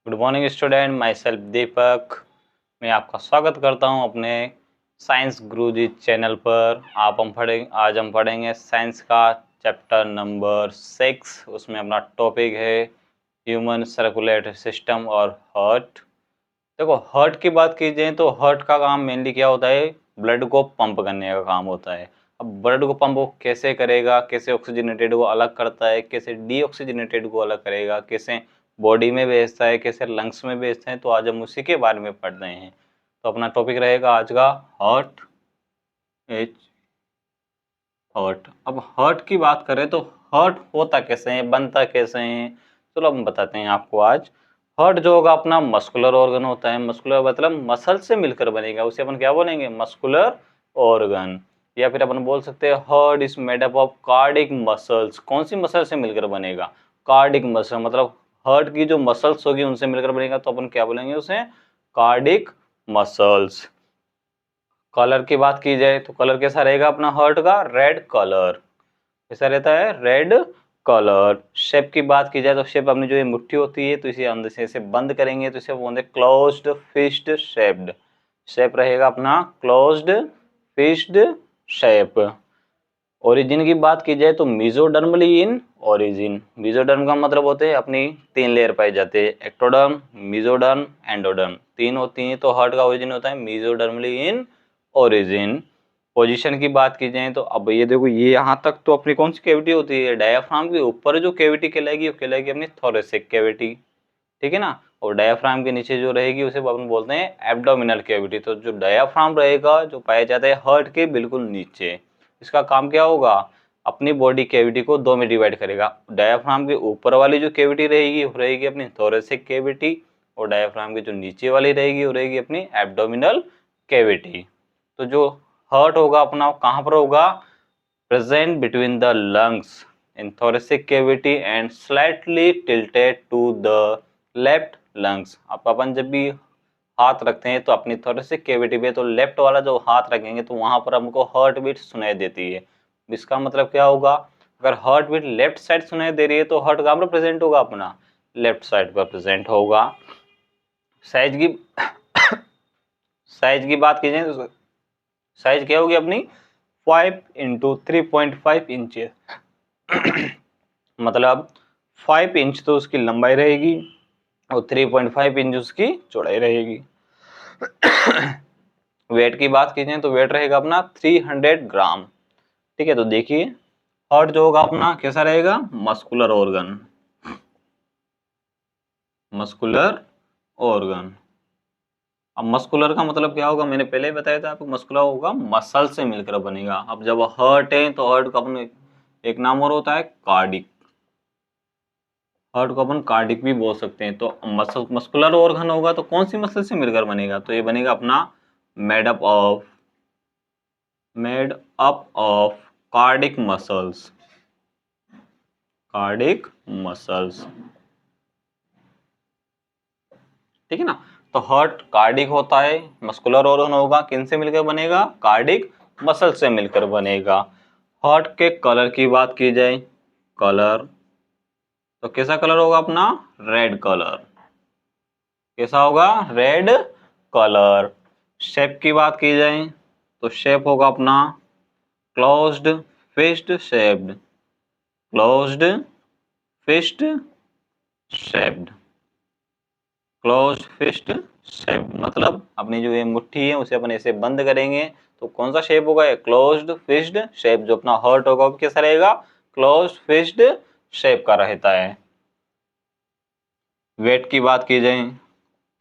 Good morning student, myself Deepak. मैं आपका स्वागत करता हूं अपने साइंस गुरुजी चैनल पर। आज हम पढ़ेंगे साइंस का चैप्टर नंबर 6। उसमें अपना टॉपिक है ह्यूमन सर्कुलेटरी सिस्टम और हार्ट। देखो, हार्ट की बात की जाए तो हार्ट का काम मेनली क्या होता है? ब्लड को पंप करने का काम होता है। अब ब्लड को पंप कैसे करेगा, कैसे ऑक्सीजनेटेड को अलग करता है, कैसे डीऑक्सीजनेटेड को अलग करेगा, कैसे बॉडी में भेजता है, कैसे लंग्स में भेजते हैं, तो आज हम उसी के बारे में पढ़ रहे हैं। तो अपना टॉपिक रहेगा आज का हार्ट। H heart. अब हार्ट की बात करें तो हार्ट होता कैसे है, बनता कैसे है, चलो हम बताते हैं आपको आज। हार्ट जो होगा अपना मस्कुलर ऑर्गन होता है। मस्कुलर मतलब मसल से मिलकर बनेगा, उसे अपन क्या बोलेंगे? Muscular organ. या फिर अपन बोल सकते हैं heart is made up of cardiac muscles. कौन सी मसल से मिलकर बनेगा? Cardiac muscle. मतलब हार्ट की जो मसल्स होगी उनसे मिलकर बनेगा, तो अपन क्या बोलेंगे उसे? Cardiac muscles. कलर की बात की जाए तो कलर कैसा रहेगा अपना हार्ट का? Red colour. कैसा रहता है? Red colour. शेप की बात की जाए तो शेप अपनी जो ये मुट्ठी होती है, तो इसे अंदर से इसे बंद करेंगे तो इसे बोलते हैं क्लोज्ड फिस्ट शेप्ड। शेप रहेगा अपना क्लोज्ड फिस्ट शेप। ओरिजिन की बात की जाए तो मेसोडर्मली इन ओरिजिन। मेसोडर्म का मतलब होते हैं अपनी 3 लेयर पाए जाते हैं, एक्टोडर्म, मेसोडर्म, एंडोडर्म। 3 होती हैं, तो हार्ट का ओरिजिन होता है मेसोडर्मली इन ओरिजिन। पोजीशन की बात की जाए तो अब ये देखो, ये यहाँ तक तो अपनी कौन सी कैविटी होती है? डायाफ्राम के ऊपर जो कैविटी कहलाएगी वो कहलाएगी अपनी थोरेसिक कैविटी, ठीक है ना। और डायाफ्राम के नीचे जो रहेगी उसे अपन बोलते हैं एब्डोमिनल कैविटी। तो जो डायाफ्राम रहेगा जो पाया जाता है हार्ट के बिल्कुल नीचे, इसका काम क्या होगा? अपनी बॉडी कैविटी को 2 में डिवाइड करेगा। डायाफ्राम के ऊपर वाली जो कैविटी रहेगी वो रहेगी अपनी थोरेसिक कैविटी, और डायाफ्राम की जो नीचे वाली रहेगी वो रहेगी अपनी एब्डोमिनल कैविटी। तो जो हार्ट होगा अपना कहाँ पर होगा? Present between the lungs in thoracic cavity and slightly tilted to the left lungs। अब अपन जब भी हाथ रखते हैं तो अपनी thoracic cavity पे तो लेफ्ट वाला जो हाथ रखेंगे तो वहां पर हमको हार्ट बीट सुनाई देती है। इसका मतलब क्या होगा? अगर हार्ट बीट लेफ्ट साइड सुनाई दे रही है तो हार्ट कहाँ पर प्रेजेंट होगा? अपना लेफ्ट साइड पर प्रेजेंट होगा। साइज की साइज की बात की जाए तो साइज क्या होगी अपनी? 5 × 3.5 इंचेस। मतलब 5 इंच तो उसकी लंबाई रहेगी और 3.5 इंच उसकी चौड़ाई रहेगी। वेट की बात की जाए तो वेट रहेगा अपना 300 ग्राम। ठीक है, तो देखिए हार्ट जो होगा अपना कैसा रहेगा? Muscular organ. Muscular organ. अब मस्कुलर का मतलब क्या होगा? मैंने पहले ही बताया था आपको, मस्कुलर होगा मसल से मिलकर बनेगा। अब जब हार्ट है तो हार्ट का अपने एक नाम और होता है कार्डिक। हार्ट को अपन कार्डिक भी बोल सकते हैं। तो मस्कुलर ऑर्गन होगा तो कौन सी मसल से मिलकर बनेगा? तो ये बनेगा अपना made up of cardiac muscles. Cardiac muscles, ठीक है ना। तो हार्ट कार्डिक होता है, मस्कुलर ऑर्गन होगा, किन से मिलकर बनेगा? कार्डिक मसल से मिलकर बनेगा। हार्ट के कलर की बात की जाए, कलर तो कैसा कलर होगा अपना? Red colour. कैसा होगा? Red colour. शेप की बात की जाए तो शेप होगा अपना closed fist shaped. Closed fist shaped. Closed fist shaped मतलब अपनी जो ये मुट्ठी है उसे अपन ऐसे बंद करेंगे तो कौन सा शेप होगा? Closed fist shape. जो अपना हार्ट होगा वो कैसा रहेगा? क्लोज्ड फिस्ट शेप का रहता है। वेट की बात की जाए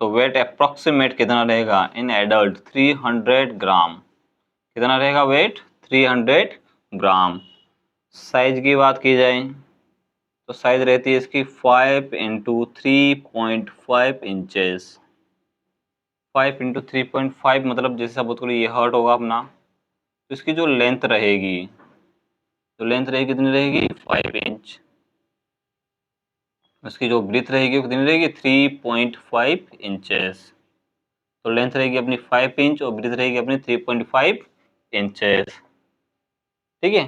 तो वेट अप्रोक्सीमेट कितना रहेगा? इन एडल्ट 300 ग्राम। कितना रहेगा वेट? 300 ग्राम। साइज की बात की जाए तो साइज रहती है इसकी 5 × 3.5 इंचेस। 5 × 3.5 मतलब जैसे सपोज करो ये हार्ट होगा अपना, तो इसकी जो लेंथ रहेगी, तो लेंथ रहेगी कितनी रहेगी? 5 इंच। उसकी जो ब्रीथ रहेगी वो कितनी रहेगी? 3.5 इंचेस। तो लेंथ रहेगी अपनी 5 इंच और ब्रीथ रहेगी अपनी 3.5 इंचेस। ठीक है,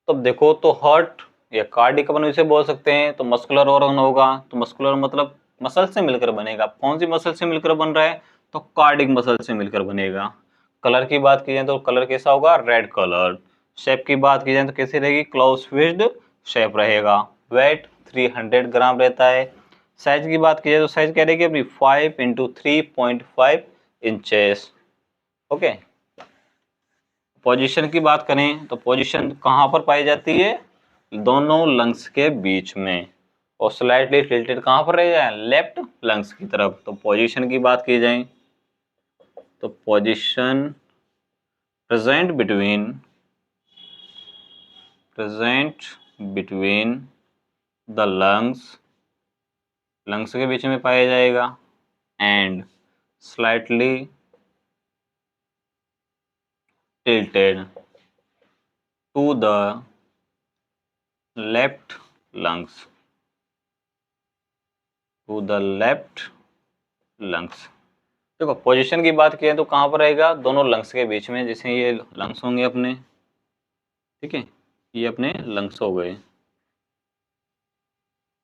तो देखो तो हार्ट या कार्डिक अपन इसे बोल सकते हैं। तो मस्कुलर ऑर्गन होगा तो मस्कुलर मतलब मसल से मिलकर बनेगा। कौन सी मसल से मिलकर बन रहा है? तो कार्डिक मसल से मिलकर बनेगा। कलर की बात की जाए तो कलर कैसा होगा? Red colour. शेप की बात की जाए तो कैसी रहेगी? क्लोज फिश्ड शेप रहेगा। वेट 300 ग्राम रहता है। साइज की बात की जाए तो साइज क्या रहेगी अपनी? 5 इंटू 3.5 इंचेस। ओके। पोजीशन की बात करें तो पोजीशन कहाँ पर पाई जाती है? दोनों लंग्स के बीच में, और स्लाइटली टिल्टेड कहाँ पर रहेगा? लेफ्ट लंग्स की तरफ। तो पोजीशन की बात की जाए तो position present between the lungs के बीच में पाया जाएगा, and slightly tilted to the left lungs, देखो पोजीशन की बात की तो कहाँ पर रहेगा? दोनों लंग्स के बीच में। जैसे ये लंग्स होंगे अपने, ठीक है, ये अपने लंग्स हो गए,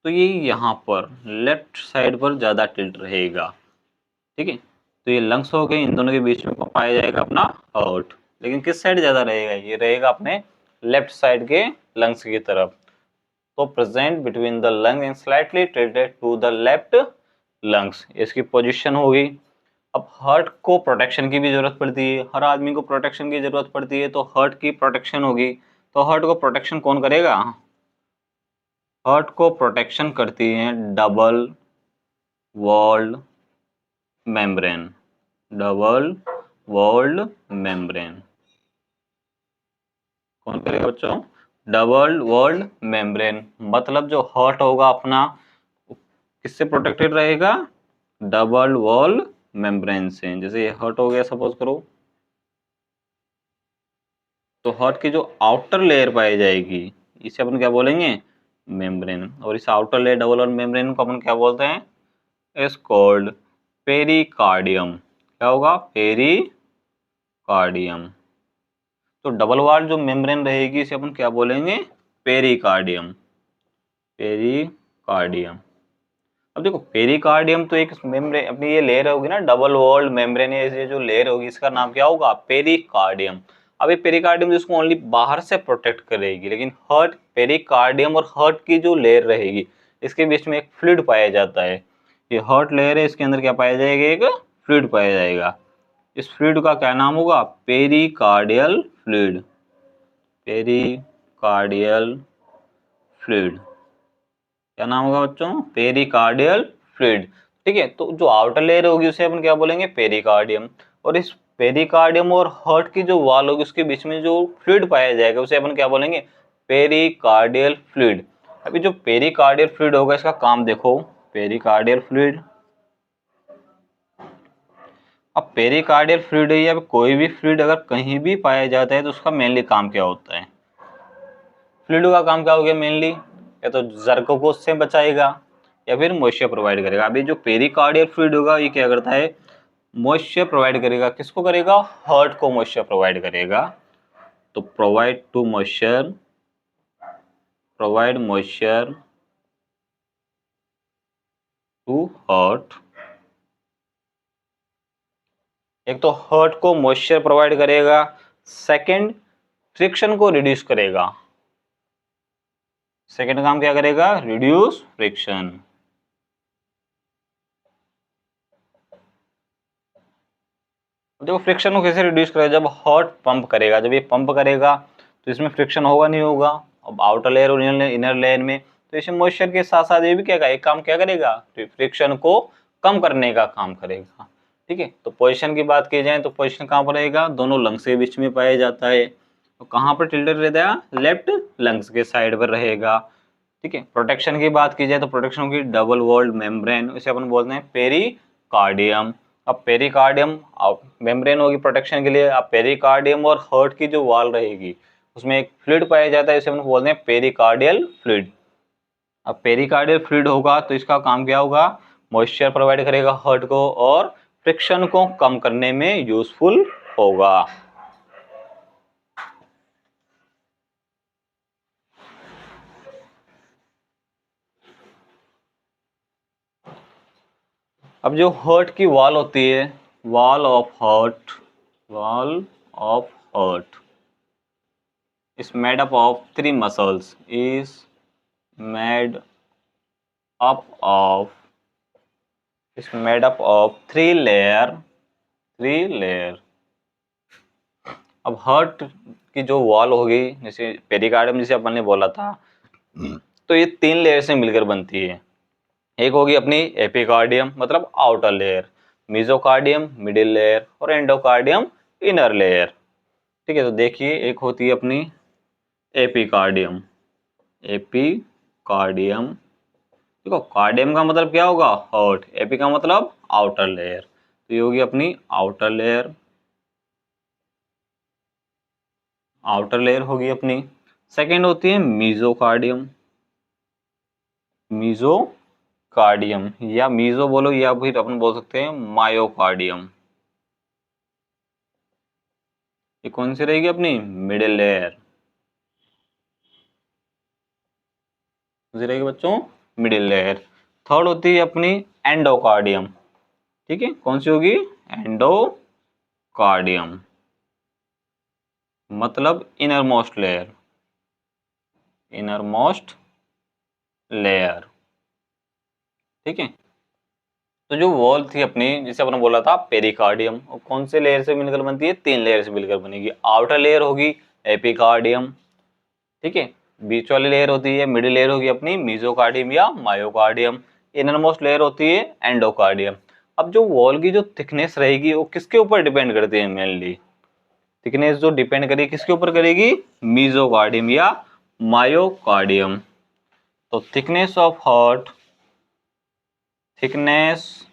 तो ये यहाँ पर लेफ्ट साइड पर ज्यादा टिल्ट रहेगा, ठीक है। तो ये लंग्स हो गए, इन दोनों के बीच में पाया जाएगा अपना हार्ट। लेकिन किस साइड ज्यादा रहेगा? ये रहेगा अपने लेफ्ट साइड के लंग्स की तरफ। तो present between the lung and slightly tilted to the left lungs, इसकी पोजीशन होगी। अब हार्ट को प्रोटेक्शन की भी जरूरत पड़ती है, हर आदमी को प्रोटेक्शन की जरूरत पड़ती है, तो हार्ट की प्रोटेक्शन होगी। तो हार्ट को प्रोटेक्शन कौन करेगा? हार्ट को प्रोटेक्शन करती है double walled membrane. Double walled membrane कौन करेगा बच्चों? Double walled membrane. मतलब जो हार्ट होगा अपना किससे प्रोटेक्टेड रहेगा? डबल वॉल मेम्ब्रेन से। जैसे ये हार्ट हो गया सपोज करो, तो हार्ट की जो आउटर लेयर पाई जाएगी इसे अपन क्या बोलेंगे? मेम्ब्रेन। और इस outer layer double wall membrane को अपन क्या बोलते हैं? Is called pericardium. क्या होगा? पेरिकार्डियम। तो डबल वॉल जो मेम्ब्रेन रहेगी इसे अपन क्या बोलेंगे? पेरिकार्डियम। पेरिकार्डियम। अब देखो पेरिकार्डियम तो एक मेम्ब्रेन अपनी ये लेयर होगी ना, डबल वॉल्ड मेम्ब्रेन, ये जो लेयर होगी इसका नाम क्या होगा? पेरिकार्डियम। अब ये पेरिकार्डियम जिसको ओनली बाहर से प्रोटेक्ट करेगी, लेकिन हार्ट, पेरिकार्डियम और हार्ट की जो लेयर रहेगी इसके बीच में एक फ्लूइड पाया जाता है। ये हार्ट लेयर है, इसके अंदर क्या पाया जाएगा? एक फ्लूइड पाया जाएगा। इस फ्लूइड का क्या नाम होगा? Pericardial fluid. पेरिकार्डियल फ्लूइड क्या नाम होगा बच्चों? Pericardial fluid. ठीक है, तो जो आउटर लेयर होगी उसे अपन क्या बोलेंगे? पेरिकार्डियम। और इस पेरिकार्डियम और हार्ट की जो वॉल होगी उसके बीच में जो फ्लूइड पाया जाएगा उसे अपन क्या बोलेंगे? Pericardial fluid. अभी जो पेरिकार्डियल फ्लूइड होगा इसका काम देखो। पेरिकार्डियल फ्लूइड, अब पेरिकार्डियल फ्लूइड है या कोई भी फ्लूइड अगर कहीं भी पाया जाता है तो उसका मेनली काम क्या होता है? फ्लूइड का काम क्या हो गया मेनली? या तो जर्क को उससे बचाएगा या फिर मॉइस्चर प्रोवाइड करेगा। अभी जो पेरिकार्डियल फ्लूइड होगा ये क्या करता है? मॉइस्चर प्रोवाइड करेगा। किसको करेगा? हार्ट को मॉइस्चर प्रोवाइड करेगा। तो प्रोवाइड मॉइस्चर टू हार्ट। एक तो हार्ट को मॉइस्चर प्रोवाइड करेगा, सेकंड फ्रिक्शन को रिड्यूस करेगा। सेकंड काम क्या करेगा? Reduce friction. देखो फ्रिक्शन को कैसे रिड्यूस करेगा? जब हार्ट पंप करेगा, जब ये पंप करेगा तो इसमें फ्रिक्शन होगा नहीं होगा? अब आउटर लेयर और इनर लेयर में, तो इसमें मॉइस्चर के साथ साथ ये भी क्या एक काम क्या करेगा? फ्रिक्शन को कम करने का काम करेगा। ठीक है, तो पोजीशन की बात की जाए तो पोजीशन कहाँ पर रहेगा? दोनों लंग्स के बीच में पाया जाता है। तो कहाँ पर टिल्टेड रहता है? लेफ्ट लंग्स के साइड पर रहेगा। ठीक है, प्रोटेक्शन की बात की जाए तो प्रोटेक्शन की डबल वॉल्ड मेम्ब्रेन, इसे अपन बोलते हैं पेरिकार्डियम। अब पेरिकार्डियम मेम्ब्रेन होगी प्रोटेक्शन के लिए। अब पेरिकार्डियम और हार्ट की जो वॉल रहेगी उसमें एक फ्लूइड पाया जाता है, इसे अपन बोलते हैं पेरिकार्डियल फ्लूइड। अब पेरिकार्डियल फ्लूइड होगा तो इसका काम क्या होगा? मॉइस्चर प्रोवाइड करेगा हार्ट को और फ्रिक्शन को कम करने में यूजफुल होगा। अब जो हार्ट की वॉल होती है, wall of heart, wall of heart is made up of three muscles, is made up of is made up of three layer। अब हार्ट की जो वॉल होगी, जैसे पेरिकार्डियम जिसे अपन ने बोला था, तो ये 3 लेयर से मिलकर बनती है। एक होगी अपनी एपिकार्डियम मतलब आउटर लेयर, मेसोकार्डियम मिडिल लेयर और एंडोकार्डियम इनर लेयर। ठीक है, तो देखिए एक होती है अपनी एपिकार्डियम, एपिकार्डियम, देखो कार्डियम का मतलब क्या होगा, हार्ट, एपी का मतलब आउटर लेयर, तो ये होगी अपनी आउटर लेयर, आउटर लेयर होगी अपनी। सेकंड होती है मीजोकार्डियम, मीजोकार्डियम या मीजो बोलो या फिर अपन बोल सकते हैं मायोकार्डियम। ये कौन सी रहेगी अपनी मिडिल लेयर, कौन सी रहेगी बच्चों, मिडिल लेयर। थर्ड होती है अपनी एंडोकार्डियम, ठीक है, कौन सी होगी, एंडोकार्डियम मतलब inner most layer, inner most layer. ठीक है, तो जो वॉल थी अपनी, जिसे अपन बोला था पेरिकार्डियम, और कौन से लेयर से मिलकर बनती है, 3 लेयर से मिलकर बनेगी। आउटर लेयर होगी एपिकार्डियम, ठीक है, बीच वाली लेयर होती है, मिडिल लेयर होगी अपनी मेसोकार्डियम या मायोकार्डियम, इनर मोस्ट लेयर होती है एंडोकार्डियम। अब जो वॉल की जो थिकनेस रहेगी वो किसके ऊपर डिपेंड करती है, मेनली थिकनेस जो डिपेंड करेगी किसके ऊपर करेगी, मेसोकार्डियम या मायोकार्डियम। तो thickness of heart, thickness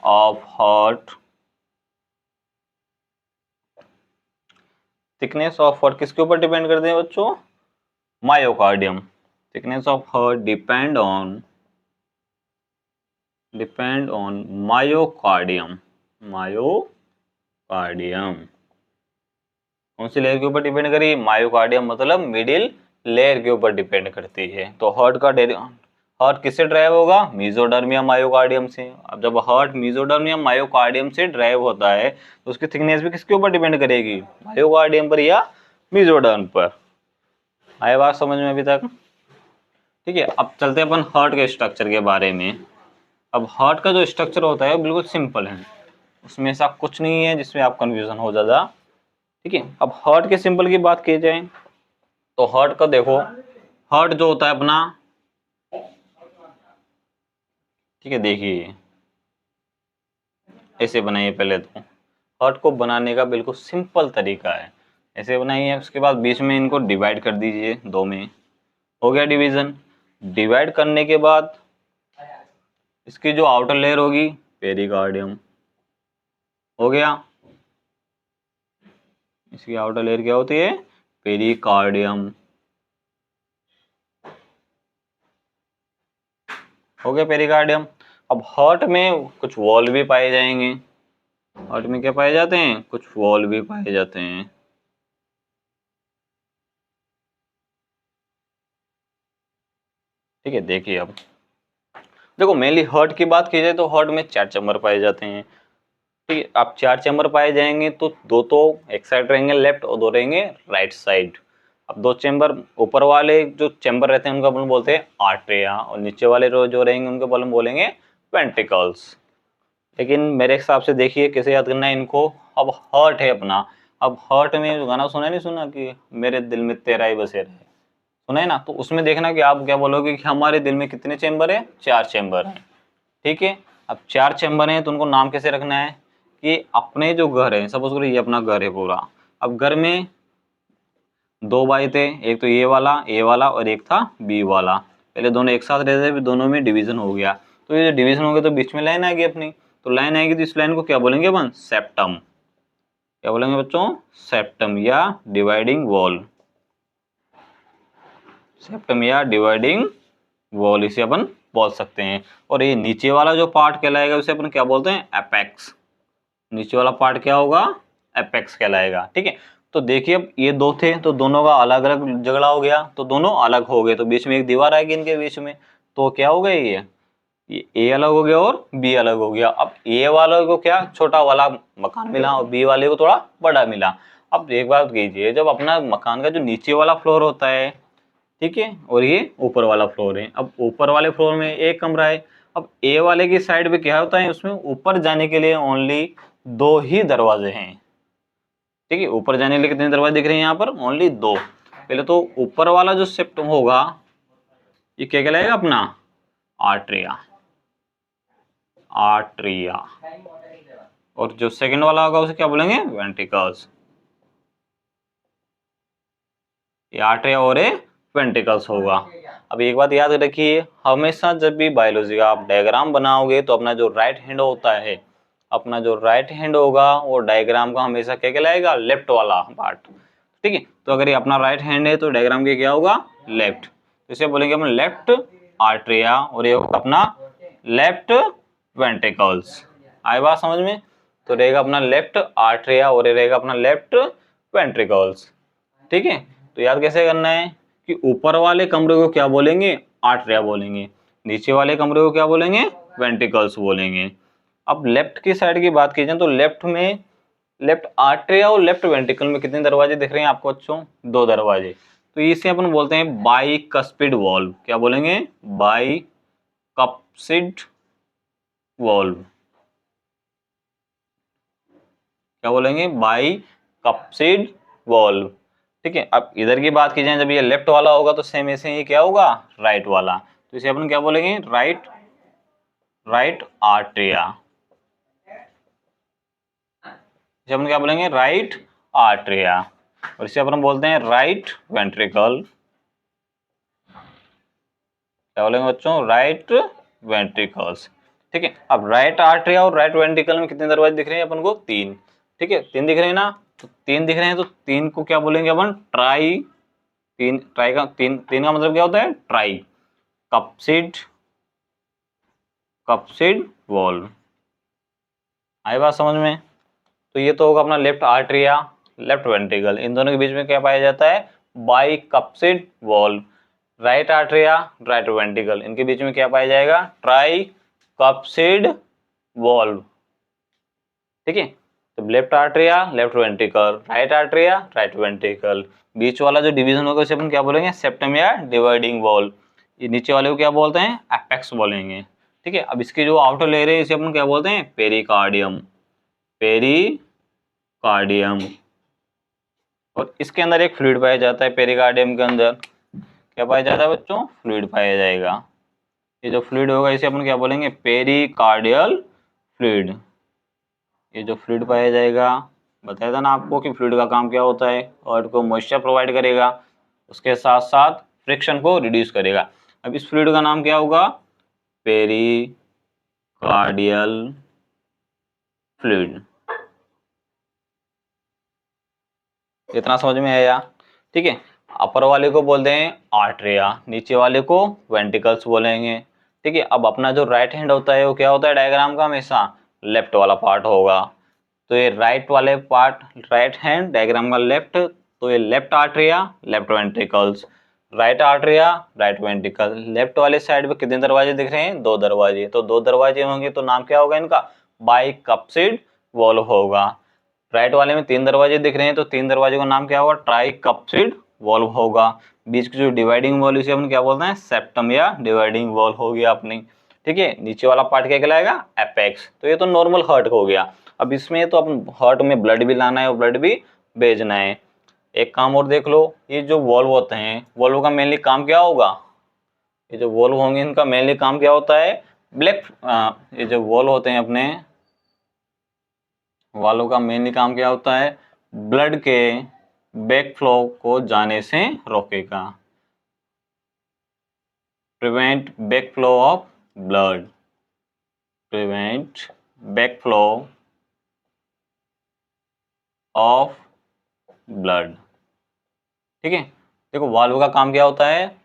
of heart, thickness of heart किसके ऊपर डिपेंड करते हैं बच्चों, myocardium. Thickness of heart depend on myocardium, myocardium कौन सी लेयर के ऊपर डिपेंड करी, मायोकार्डियम मतलब मिडिल लेयर के ऊपर डिपेंड करती है। तो हार्ट किससे ड्राइव होगा, मेसोडर्म या मायोकार्डियम से। अब जब हार्ट मेसोडर्म या मायोकार्डियम से ड्राइव होता है तो उसकी थिकनेस भी किसके ऊपर डिपेंड करेगी, मायोकार्डियम पर या मेसोडर्म पर। आए बात समझ में अभी तक, ठीक है। अब चलते हैं अपन हार्ट के स्ट्रक्चर के बारे में। अब हार्ट का जो स्ट्रक्चर होता है बिल्कुल सिंपल है, उसमें ऐसा कुछ नहीं है जिसमें आप कंफ्यूजन हो ज़्यादा, ठीक है। अब हार्ट के सिंपल की बात की जाए तो हार्ट का देखो, हार्ट जो होता है अपना, ठीक है, देखिए ऐसे बनाइए। पहले तो हार्ट को बनाने का बिल्कुल सिंपल तरीका है, ऐसे बनाइए, उसके बाद बीच में इनको डिवाइड कर दीजिए 2 में, हो गया डिवीजन। डिवाइड करने के बाद इसकी जो आउटर लेयर होगी पेरिकार्डियम, हो गया, इसकी आउटर लेयर क्या होती है, पेरिकार्डियम, हो गया पेरिकार्डियम। अब हार्ट में कुछ वॉल भी पाए जाएंगे, हार्ट में क्या पाए जाते हैं, कुछ वॉल भी पाए जाते हैं, ठीक है। देखिए अब देखो मेनली हार्ट की बात की जाए तो हार्ट में 4 चैम्बर पाए जाते हैं, ठीक है। अब 4 चैम्बर पाए जाएंगे तो 2 तो एक साइड रहेंगे लेफ्ट और 2 रहेंगे राइट साइड। अब 2 चैम्बर ऊपर वाले जो चैम्बर रहते हैं उनको अपन बोलते हैं आर्टरिया, और नीचे वाले जो रहेंगे उनको अपन बोलेंगे वेंट्रिकल्स। लेकिन मेरे हिसाब से देखिए कैसे याद करना है इनको। अब हार्ट है अपना, अब हार्ट में गाना सुना नहीं, सुना कि मेरे दिल में तेरा ही बसेरा है, सुना है ना, तो उसमें देखना कि आप क्या बोलोगे कि हमारे दिल में कितने चैम्बर है, 4 चैम्बर है, ठीक है। अब 4 चैम्बर हैं तो उनको नाम कैसे रखना है कि अपने जो घर है, सपोज करो ये अपना घर है पूरा, अब घर में 2 भाई थे, एक तो ए वाला और एक था बी वाला, पहले दोनों एक साथ रहते थे, फिर दोनों में डिवीजन हो गया, तो ये जो डिवीजन हो गया तो बीच में लाइन आएगी अपनी, तो लाइन आएगी तो इस लाइन को क्या बोलेंगे अपन, सेप्टम, क्या बोलेंगे बच्चों, सेप्टम या डिवाइडिंग वॉल, सेप्टम या डिवाइडिंग वॉल इसे अपन बोल सकते हैं। और ये नीचे वाला जो पार्ट कहलाएगा उसे अपन क्या बोलते हैं, एपेक्स, नीचे वाला पार्ट क्या होगा, एपेक्स कहलाएगा, ठीक है। तो देखिए अब ये 2 थे तो दोनों का अलग अलग झगड़ा हो गया, तो दोनों अलग हो गए, तो बीच में एक दीवार आएगी इनके बीच में, तो क्या हो गया ये ए अलग हो गया और बी अलग हो गया। अब ए वाले को क्या छोटा वाला मकान मिला और बी वाले को थोड़ा बड़ा मिला। अब एक बात कीजिए, जब अपना मकान का जो नीचे वाला फ्लोर होता है, ठीक है, और ये ऊपर वाला फ्लोर है, अब ऊपर वाले फ्लोर में एक कमरा है। अब ए वाले की साइड पे क्या होता है, उसमें ऊपर जाने के लिए ओनली 2 ही दरवाजे हैं। ठीक है, ऊपर जाने के लिए कितने दरवाजे दिख रहे हैं यहाँ पर, ओनली 2। पहले तो ऊपर वाला जो शिफ्ट होगा ये क्या कहलाएगा अपना, आर्टरिया। आर्टरिया। और जो सेकंड वाला होगा उसे क्या बोलेंगे, वेंट्रिकल्स। ये आर्टरिया और ये वेंट्रिकल्स होगा। अब एक बात याद रखिए, हमेशा जब भी बायोलॉजी का आप डायग्राम बनाओगे तो अपना जो राइट हैंड होता है, अपना जो राइट हैंड होगा वो डायग्राम का हमेशा क्या कहलाएगा, लेफ्ट वाला पार्ट। ठीक है, तो अगर ये अपना राइट हैंड है तो डायग्राम के क्या होगा, लेफ्ट। तो इसे बोलेंगे अपन लेफ्ट आर्टरिया और ये होगा अपना लेफ्ट वेंट्रिकल्स। आए बात समझ में, तो रहेगा अपना लेफ्ट आर्टरिया और ये रहेगा अपना लेफ्ट वेंट्रिकल्स। ठीक है, तो याद कैसे करना है कि ऊपर वाले कमरे को क्या बोलेंगे, आर्टरिया बोलेंगे, नीचे वाले कमरे को क्या बोलेंगे, वेंट्रिकल्स बोलेंगे। अब लेफ्ट की साइड की बात की जाए तो लेफ्ट में, लेफ्ट आर्टरिया और लेफ्ट वेंट्रिकल में कितने दरवाजे दिख रहे हैं आपको बच्चों, 2 दरवाजे। तो इसे अपन बोलते हैं बाइकस्पिड वॉल्व। क्या बोलेंगे, बाइकस्पिड वॉल्व। क्या बोलेंगे, बाइकस्पिड वॉल्व। ठीक है, अब इधर की बात की जाए, जब ये लेफ्ट वाला होगा तो सेम ऐसे ही क्या होगा, राइट वाला। तो इसे अपन क्या बोलेंगे, राइट आर्टरिया। इसे अपन क्या बोलेंगे, राइट आर्टरिया। और इसे अपन बोलते हैं राइट वेंट्रिकल। क्या बोलेंगे बच्चों, राइट वेंट्रिकल्स। ठीक है, अब राइट आर्टरिया और राइट वेंट्रिकल में कितने दरवाजे दिख रहे हैं अपन को, 3। ठीक है, 3 दिख रहे हैं ना, तो 3 दिख रहे हैं तो 3 को क्या बोलेंगे अपन, ट्राई। ट्राई का तीन का मतलब क्या होता है, ट्राई कप्सिड वॉल्व। आई बात समझ में। तो ये तो होगा अपना लेफ्ट आर्टरिया, लेफ्ट वेंट्रिकल। इन दोनों के बीच में क्या पाया जाता है, बाइकप्सिड valve. Right atria, right ventricle, इनके बीच में क्या पाया जाएगा, ट्राई कप्सिड वॉल्व। ठीक है, तो left atria, left ventricle, right atria, right ventricle. बीच वाला जो डिवीजन होगा उसे अपन क्या बोलेंगे, सेप्टम या डिवाइडिंग वॉल। ये नीचे वाले को क्या बोलते हैं, एपेक्स बोलेंगे। ठीक है, अब इसकी जो आउटर लेयर है इसे अपन क्या बोलते हैं, पेरिकार्डियम। पेरिकार्डियम। और इसके अंदर एक फ्लूइड पाया जाता है, पेरिकार्डियम के अंदर क्या पाया जाता है बच्चों, फ्लूइड पाया जाएगा। ये जो फ्लूइड होगा इसे अपन क्या बोलेंगे, पेरिकार्डियल फ्लूइड। ये जो फ्लूइड पाया जाएगा, बताया था ना आपको कि फ्लूइड का काम क्या होता है, और को मॉइस्चर प्रोवाइड करेगा, उसके साथ साथ फ्रिक्शन को रिड्यूस करेगा। अब इस फ्लूइड का नाम क्या होगा, पेरिकार्डियल फ्लूइड। इतना समझ में आया। ठीक है, अपर वाले को बोलते हैं आर्टरिया, नीचे वाले को वेंट्रिकल्स बोलेंगे। ठीक है, अब अपना जो राइट हैंड होता है वो क्या होता है डायग्राम का, हमेशा लेफ्ट वाला पार्ट होगा। तो ये राइट वाले पार्ट, राइट हैंड डायग्राम का लेफ्ट, तो ये left atria, left ventricles, right atria, right ventricle. Left वाले साइड पे कितने दरवाजे दिख रहे हैं, 2 दरवाजे। तो 2 दरवाजे होंगे तो नाम क्या होगा इनका, बाइकप्सिड वॉल्व होगा। राइट वाले में 3 दरवाजे दिख रहे हैं तो 3 दरवाजे का नाम क्या होगा, ट्राइकप्सिड वॉल्व होगा। बीच की जो डिवाइडिंग वॉल इसे अपन क्या बोलते हैं, सेप्टम या डिवाइडिंग वॉल हो गया अपनी। ठीक है, नीचे वाला पार्ट क्या कहलाएगा, एपेक्स। तो ये तो नॉर्मल हार्ट हो गया। अब इसमें तो अपन हार्ट में ब्लड भी लाना है और ब्लड भी भेजना है। एक काम और देख लो, ये जो वॉल्व होते हैं, वॉल्व का मेनली काम क्या होगा, ये जो वॉल्व होंगे इनका मेनली काम क्या होता है, ये जो वॉल्व होते हैं अपने वालों का मेनली काम क्या होता है, ब्लड के बैक फ्लो को जाने से रोकेगा, prevent back flow of blood, prevent back flow of blood. ठीक है, देखो वाल्व का काम क्या होता है,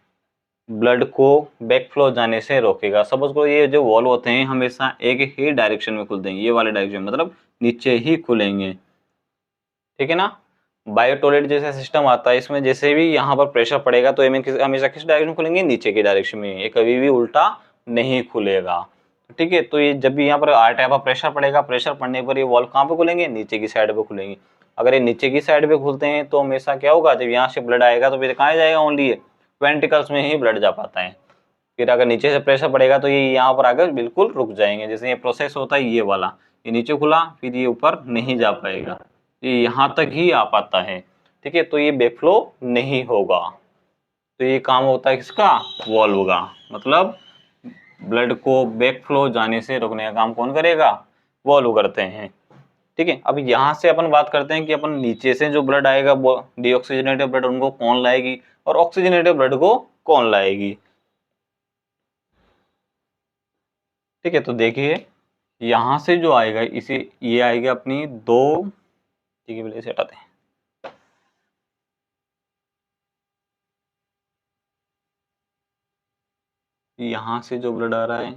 ब्लड को बैक फ्लो जाने से रोकेगा। सपोज करो ये जो वॉल्व होते हैं हमेशा एक ही डायरेक्शन में खुलते हैं, ये वाले डायरेक्शन मतलब नीचे ही खुलेंगे। ठीक है ना, बायोटॉयलेट जैसा सिस्टम आता है, इसमें जैसे भी यहाँ पर प्रेशर पड़ेगा तो हमेशा किस डायरेक्शन में खुलेंगे, नीचे की डायरेक्शन में, ये कभी भी उल्टा नहीं खुलेगा। ठीक है। तो ये जब भी यहाँ पर आर्टरिया पर प्रेशर पड़ेगा, प्रेशर पड़ने पर ये वॉल्व कहाँ पे खुलेंगे, नीचे की साइड पे खुलेंगे। अगर ये नीचे की साइड पे खुलते हैं तो हमेशा क्या होगा, जब यहाँ से ब्लड आएगा तो फिर कहाँ जाएगा, ओनली वेंट्रिकल्स में ही ब्लड जा पाता है। फिर अगर नीचे से प्रेशर पड़ेगा तो ये यहाँ पर आकर बिल्कुल रुक जाएंगे। जैसे ये प्रोसेस होता है ये वाला, ये नीचे खुला फिर ये ऊपर नहीं जा पाएगा, ये यहाँ तक ही आ पाता है। ठीक है, तो ये बैकफ्लो नहीं होगा। तो ये काम होता है किसका, वॉल्व का। मतलब ब्लड को बैकफ्लो जाने से रोकने का काम कौन करेगा, वॉल्व करते हैं। ठीक है, अब यहाँ से अपन बात करते हैं कि अपन नीचे से जो ब्लड आएगा वो डीऑक्सीजनेटेड ब्लड उनको कौन लाएगी और ऑक्सीजनेटेड ब्लड को कौन लाएगी। ठीक है, तो देखिए यहाँ से जो आएगा इसे, ये आएगा अपनी दो, ठीक है पहले इसे हटाते हैं। यहाँ से जो ब्लड आ रहा है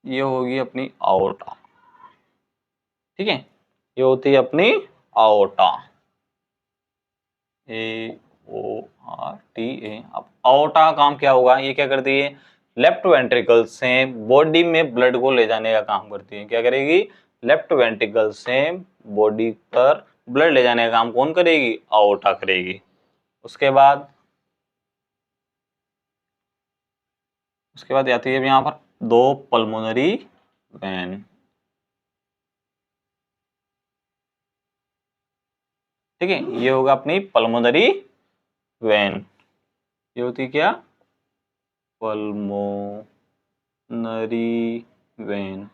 ये होगी अपनी आओर्टा। ठीक है, ये होती है अपनी आओर्टा, AORTA। अब आओर्टा का काम क्या होगा, ये क्या करती है, लेफ्ट वेंट्रिकल से बॉडी में ब्लड को ले जाने का काम करती है। क्या करेगी, लेफ्ट वेंट्रिकल से बॉडी पर ब्लड ले जाने का काम कौन करेगी, आओर्टा करेगी। उसके बाद आती है यहाँ पर दो पल्मोनरी वेन। ठीक है, ये होगा अपनी पल्मोनरी वेन। ये होती क्या, पल्मोनरी वेन।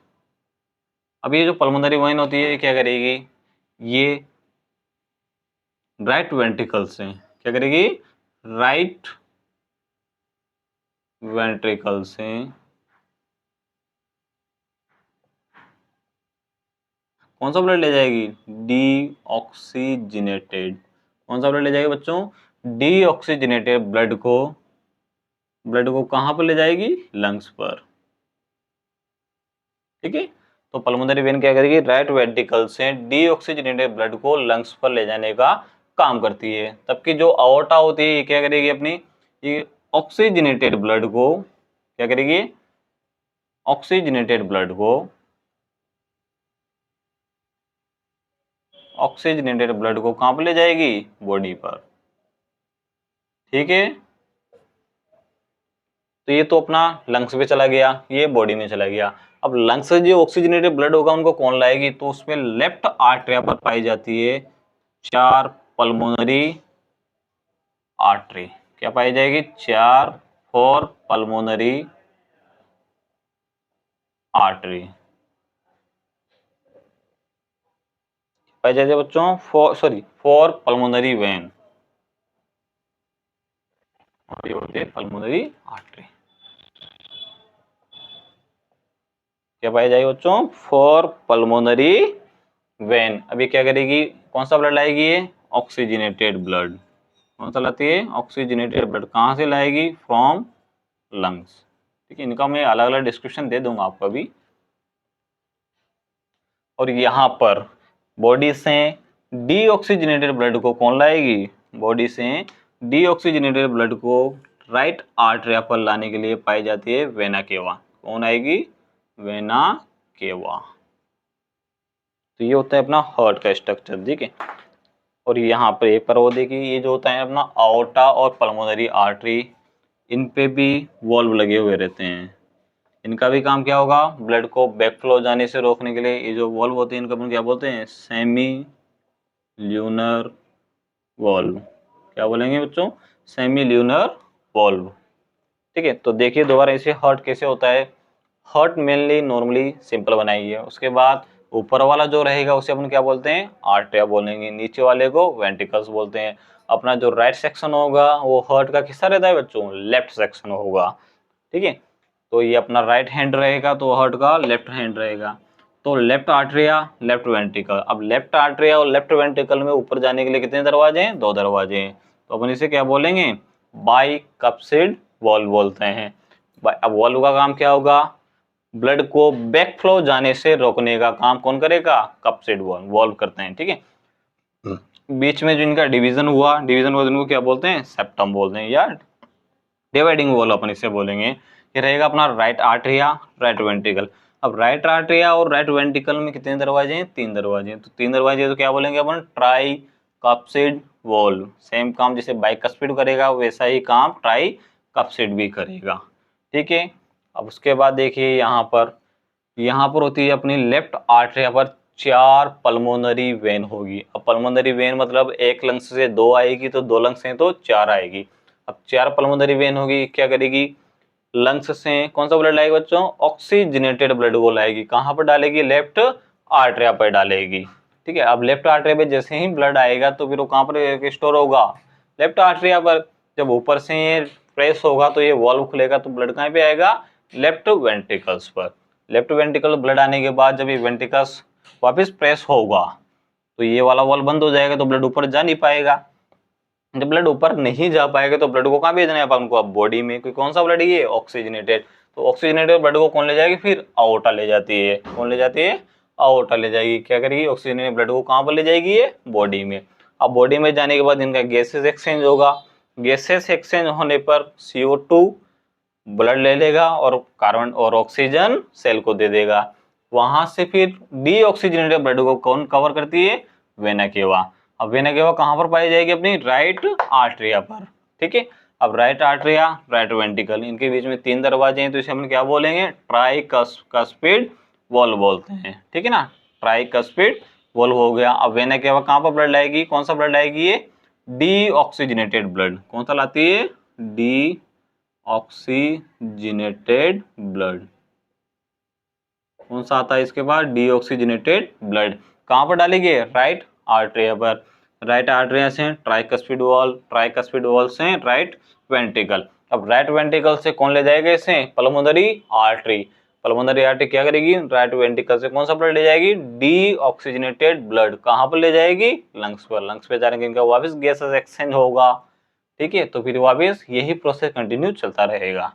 अब ये जो पल्मोनरी वेन होती है ये क्या करेगी, ये राइट वेंट्रिकल से क्या करेगी, राइट वेंट्रिकल से कौन सा ब्लड ले जाएगी, डीऑक्सीजनेटेड। कौन सा ब्लड ले जाएगी बच्चों, डीऑक्सीजनेटेड ब्लड को कहां पर ले जाएगी, लंग्स पर। ठीक है, तो पल्मोनरी वेन क्या करेगी, राइट वेंट्रिकल से डीऑक्सीजनेटेड ब्लड को लंग्स पर ले जाने का काम करती है। तबकि जो आओर्टा होती है ये क्या करेगी, अपनी ये ऑक्सीजनेटेड ब्लड को क्या करेगी, ऑक्सीजनेटेड ब्लड को कहां पर ले जाएगी, बॉडी पर। ठीक है, तो ये तो अपना लंग्स पे चला गया, ये बॉडी में चला गया। अब लंग्स से जो ऑक्सीजनेटेड ब्लड होगा उनको कौन लाएगी, तो उसमें लेफ्ट आर्टरिया पर पाई जाती है 4 पल्मोनरी आर्टरी। क्या पाई जाएगी, 4 पल्मोनरी आर्टरी पाई जाती है बच्चों, 4 पल्मोनरी वेन, और ये होती है पल्मोनरी आर्टरी। क्या पाई जाएगी बच्चों, 4 पल्मोनरी वेन। अभी क्या करेगी, कौन सा ब्लड लाएगी, ये ऑक्सीजनेटेड ब्लड। कौन सा लाती है, ऑक्सीजनेटेड ब्लड। कहाँ से लाएगी, फ्रॉम लंग्स। ठीक है, इनका मैं अलग अलग डिस्क्रिप्शन दे दूंगा आपको अभी। और यहाँ पर बॉडी से डीऑक्सीजनेटेड ब्लड को कौन लाएगी, बॉडी से डीऑक्सीजनेटेड ब्लड को राइट आर्टरिया पर लाने के लिए पाई जाती है वेना केवा। कौन आएगी, वेना केवा। तो ये होता है अपना हार्ट का स्ट्रक्चर। ठीक है, और यहाँ पर एक पर वो देखिए, ये जो होता है अपना आओर्टा और पल्मोनरी आर्टरी, इन पे भी वॉल्व लगे हुए रहते हैं। इनका भी काम क्या होगा, ब्लड को बैकफ्लो जाने से रोकने के लिए। ये जो वॉल्व होते हैं इनका अपन क्या बोलते हैं, सेमी ल्यूनर वॉल्व। क्या बोलेंगे बच्चों, सेमी ल्यूनर वॉल्व। ठीक है, तो देखिए दोबारा इसे हार्ट कैसे होता है। हार्ट मेनली नॉर्मली सिंपल बनाई है। उसके बाद ऊपर वाला जो रहेगा उसे अपन क्या बोलते हैं, आर्टरिया बोलेंगे। नीचे वाले को वेंट्रिकल्स बोलते हैं। अपना जो राइट सेक्शन होगा वो हार्ट का किसका रहता है बच्चों, लेफ्ट सेक्शन होगा। ठीक है, तो ये अपना राइट हैंड रहेगा तो हार्ट का लेफ्ट हैंड रहेगा। तो लेफ्ट आर्टरिया, लेफ्ट वेंट्रिकल। अब लेफ्ट आर्टरिया और लेफ्ट वेंट्रिकल में ऊपर जाने के लिए कितने दरवाजे हैं, 2 दरवाजे हैं। तो अपन इसे क्या बोलेंगे, बाइकप्सिड वॉल्व बोलते हैं। अब वॉल्व का काम क्या होगा, ब्लड को बैकफ्लो जाने से रोकने का काम कौन करेगा, कप्सिड वॉल्व करते हैं। ठीक है, बीच में जो इनका डिवीजन हुआ तो इनको क्या बोलते हैं, सेप्टम बोलते हैं या डिवाइडिंग वॉल अपन इसे बोलेंगे। ये रहेगा अपना राइट आर्टरिया, राइट वेंट्रिकल। अब राइट आर्टरिया और राइट वेंट्रिकल में कितने दरवाजे हैं? 3 दरवाजे हैं। तो 3 दरवाजे तो क्या बोलेंगे अपन? Tricuspid valve. सेम काम जैसे बाइकस्पिड करेगा वैसा ही काम ट्राइकप्सिड भी करेगा। ठीक है। अब उसके बाद देखिए यहाँ पर होती है अपनी लेफ्ट आर्टरिया पर 4 पल्मोनरी वेन होगी। अब पल्मोनरी वेन मतलब एक लंग्स से 2 आएगी, तो 2 लंग्स से तो 4 आएगी। अब 4 पल्मोनरी वेन होगी, क्या करेगी? लंग्स से कौन सा ब्लड लाएगी बच्चों? ऑक्सीजनेटेड ब्लड को लाएगी। कहाँ पर डालेगी? लेफ्ट आर्टरिया पर डालेगी। ठीक है। अब लेफ्ट आर्टरिया पे जैसे ही ब्लड आएगा तो फिर वो कहाँ पर स्टोर होगा? लेफ्ट आर्टरिया पर। जब ऊपर से प्रेस होगा तो ये वॉल्व खुलेगा, तो ब्लड कहाँ पे आएगा? लेफ्ट वेंट्रिकल्स पर। लेफ्ट वेंट्रिकल ब्लड आने के बाद जब ये वेंट्रिकल्स वापस प्रेस होगा तो ये वाला वॉल्व बंद हो जाएगा, तो ब्लड ऊपर जा नहीं पाएगा। जब ब्लड ऊपर नहीं जा पाएगा तो ब्लड को कहाँ भेजना है अपन को? अब बॉडी में। क्योंकि कौन सा ब्लड है ये? ऑक्सीजनेटेड। तो ऑक्सीजनेटेड ब्लड को कौन ले जाएगी? फिर आओर्टा ले जाती है। कौन ले जाती है? आओर्टा ले जाएगी। क्या करेगी? ऑक्सीजनेटेड ब्लड को कहाँ पर ले जाएगी? ये बॉडी में। अब बॉडी में जाने के बाद इनका गैसेस एक्सचेंज होगा। गैसेस एक्सचेंज होने पर CO2 ब्लड ले लेगा और कार्बन और ऑक्सीजन सेल को दे देगा। वहां से फिर डीऑक्सीजनेटेड ब्लड को कौन कवर करती है? Vena cava. अब वेना केवा कहाँ पर पाई जाएगी? अपनी राइट आर्टरिया पर। ठीक है। अब राइट आर्टरिया, राइट वेंट्रिकल, इनके बीच में 3 दरवाजे हैं, तो इसे हम क्या बोलेंगे? ट्राइकस्पिड वॉल्व बोलते हैं। ठीक है ना। ट्राइकस्पिड वॉल्व हो गया। अब वेना केवा कहाँ पर ब्लड लाएगी? कौन सा ब्लड लाएगी ये? Deoxygenated blood. कौन सा लाती है? D oxygenated blood. कौन सा आता है इसके बाद? Deoxygenated blood. कहां पर डालेंगे? राइट आर्टरिया पर। राइट आर्टरिया से ट्राइकस्पिड वॉल, ट्राइकस्पिड वॉल से राइट वेंट्रिकल। अब राइट वेंट्रिकल से कौन ले जाएगा इसे? Pulmonary artery. पल्मोनरी आर्टरी क्या करेगी? राइट वेंट्रिकल से कौन सा ब्लड ले जाएगी? Deoxygenated blood. कहां पर ले जाएगी? लंग्स पर। लंग्स पे जाने के इनका वापस गैसेस एक्सचेंज होगा। ठीक है। तो फिर वापस यही प्रोसेस कंटिन्यू चलता रहेगा।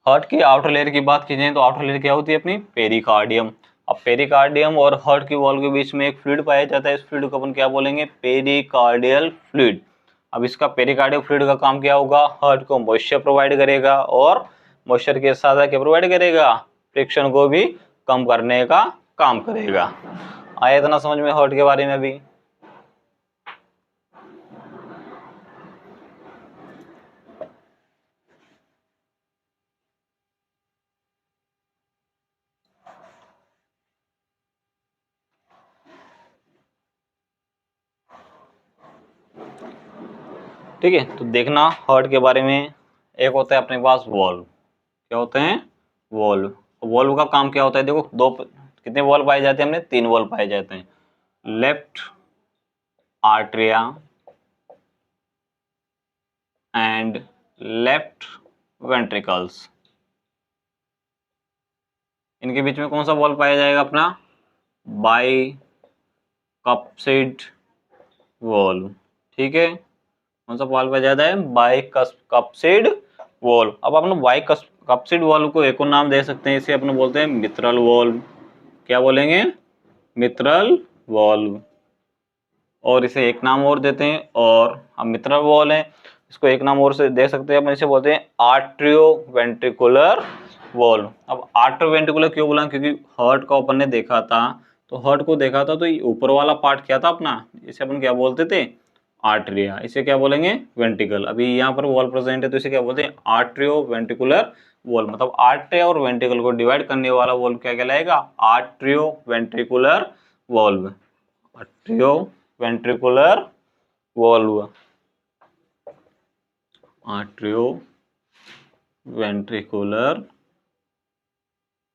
हार्ट की आउटर लेयर की बात की जाए तो आउटर लेयर क्या होती है? अपनी पेरिकार्डियम। अब पेरिकार्डियम और हार्ट की वॉल के बीच में एक फ्लूइड पाया जाता है। इस फ्लूइड को अपन क्या बोलेंगे? Pericardial fluid. अब इसका पेरिकार्डियल फ्लूइड का काम क्या होगा? हार्ट को मॉइस्चर प्रोवाइड करेगा और मॉइस्चर के साथ साथ क्या प्रोवाइड करेगा? फ्रिक्शन को भी कम करने का काम करेगा। आया इतना समझ में हार्ट के बारे में भी? ठीक है। तो देखना हार्ट के बारे में, एक होता है अपने पास वॉल्व। क्या होते हैं? वॉल्व। वॉल्व का काम क्या होता है? देखो कितने वॉल्व पाए जाते हैं? हमने 3 वॉल्व पाए जाते हैं। Left atria and left ventricles. इनके बीच में कौन सा वॉल्व पाया जाएगा? अपना बाइकप्सिड वॉल्व। ठीक है। कौन सा वॉल्व पाया जाता है? बाइकप्सिड वॉल्व। अब अपन बाइकप्सिड वॉल्व को एक और नाम दे सकते हैं, इसे अपन बोलते हैं मित्रल वॉल्व। क्या बोलेंगे? मित्रल वॉल्व। और इसे एक नाम और देते हैं, और अब मित्रल वॉल्व है, इसको एक नाम और से दे सकते हैं अपन, इसे बोलते हैं आर्ट्रियो वेंट्रिकुलर वॉल्व। अब आर्ट्रियो वेंट्रिकुलर क्यों बोला? क्योंकि हार्ट को अपन ने देखा था, तो हार्ट को देखा था तो ये ऊपर वाला पार्ट क्या था अपना? इसे अपन क्या बोलते थे? आर्टरिया। इसे क्या बोलेंगे? वेंट्रिकल। अभी यहाँ पर वॉल प्रेजेंट है तो इसे क्या बोलते हैं? Atrio ventricular wall. मतलब आर्टरिया और वेंट्रिकल को डिवाइड करने वाला वॉल्व क्या कहलाएगा? Atrio ventricular valve. Atrio ventricular valve. Atrio ventricular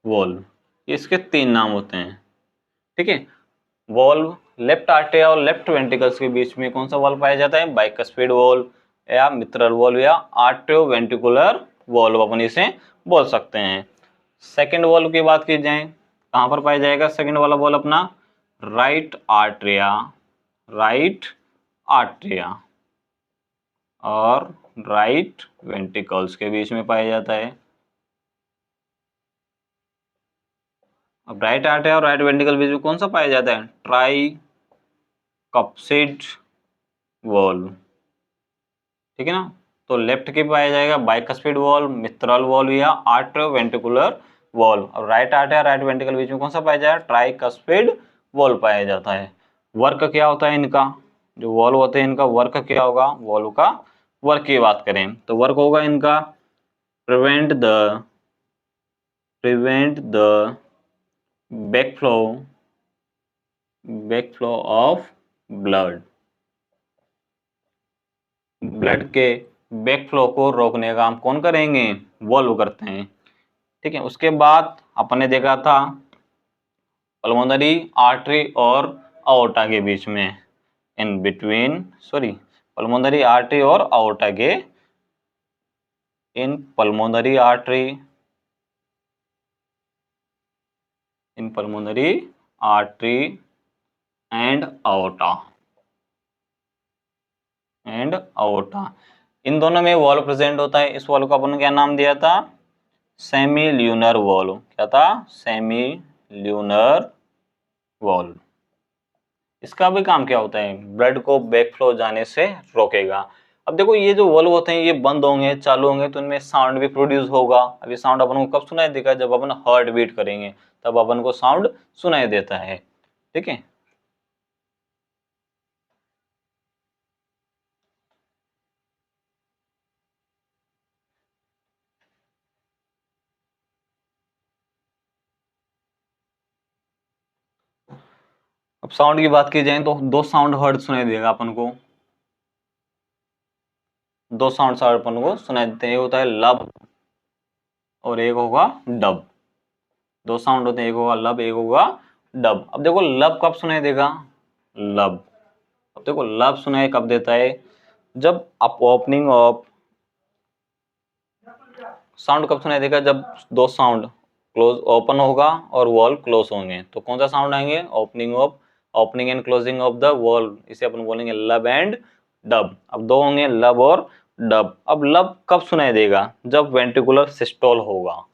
valve. इसके 3 नाम होते हैं। ठीक है। वॉल्व लेफ्ट आर्टरिया और लेफ्ट वेंट्रिकल्स के बीच में कौन सा वॉल्व पाया जाता है? बाइकस्पिड वॉल्व या मित्रल वॉल्व या आर्ट्रियो वेंट्रिकुलर वॉल्व अपन इसे बोल सकते हैं। सेकंड वॉल्व की बात की जाए, कहां पर पाया जाएगा सेकंड वाला वॉल्व? अपना राइट आर्टरिया, राइट आर्टरिया और राइट वेंट्रिकल्स के बीच में पाया जाता है। अब राइट आर्टरिया और राइट वेंट्रिकल बीच में कौन सा पाया जाता है? Tricuspid valve. ठीक है ना। तो लेफ्ट के पाया जाएगा बाइकस्पिड वॉल्व, मित्रल वॉल्व या आर्टरोवेंट्रिकुलर वॉल्व। और राइट आर्ट या राइट वेंट्रिकल बीच में कौन सा पाया जाएगा? ट्राइकस्पिड वॉल्व पाया जाता है। वर्क क्या होता है इनका? जो वॉल्व होते हैं इनका वर्क क्या होगा? वॉल्व का वर्क की बात करें तो वर्क होगा इनका prevent the backflow of blood के बैकफ्लो को रोकने का काम कौन करेंगे? वॉल्व करते हैं। ठीक है, उसके बाद अपने देखा था पल्मोनरी आर्टरी और अओर्टा के बीच में, इन बिटवीन पल्मोनरी आर्टरी और अओर्टा के, इन पल्मोनरी आर्टरी एंड अओर्टा इन दोनों में वॉल्व प्रेजेंट होता है। इस वॉल्व को अपन ने क्या नाम दिया था? Semi lunar valve. क्या था? Semi lunar valve. इसका भी काम क्या होता है? ब्लड को बैकफ्लो जाने से रोकेगा। अब देखो ये जो वॉल्व होते हैं ये बंद होंगे चालू होंगे तो इनमें साउंड भी प्रोड्यूस होगा। अब ये साउंड अपन को कब सुनाई देगा? जब अपन हार्ट बीट करेंगे तब अपन को साउंड सुनाई देता है। ठीक है, अब साउंड की बात की जाए तो दो साउंड हर्ट सुनाई देगा अपन को। दो साउंड अपन को सुनाई देते हैं, एक होता है लब और एक होगा डब। दो साउंड होते हैं, एक होगा लब एक होगा डब। अब देखो लब कब सुनाई देगा? लब। अब देखो लब सुनाई कब देता है? जब आप ओपनिंग ऑफ साउंड कब सुनाई देगा? जब दो साउंड क्लोज ओपन होगा और वॉल क्लोज होंगे तो कौन सा साउंड आएंगे? Opening and closing of the wall, इसे अपन बोलेंगे लब एंड डब। अब दो होंगे लब और डब। अब लब कब सुनाई देगा? जब वेंट्रिकुलर सिस्टोल होगा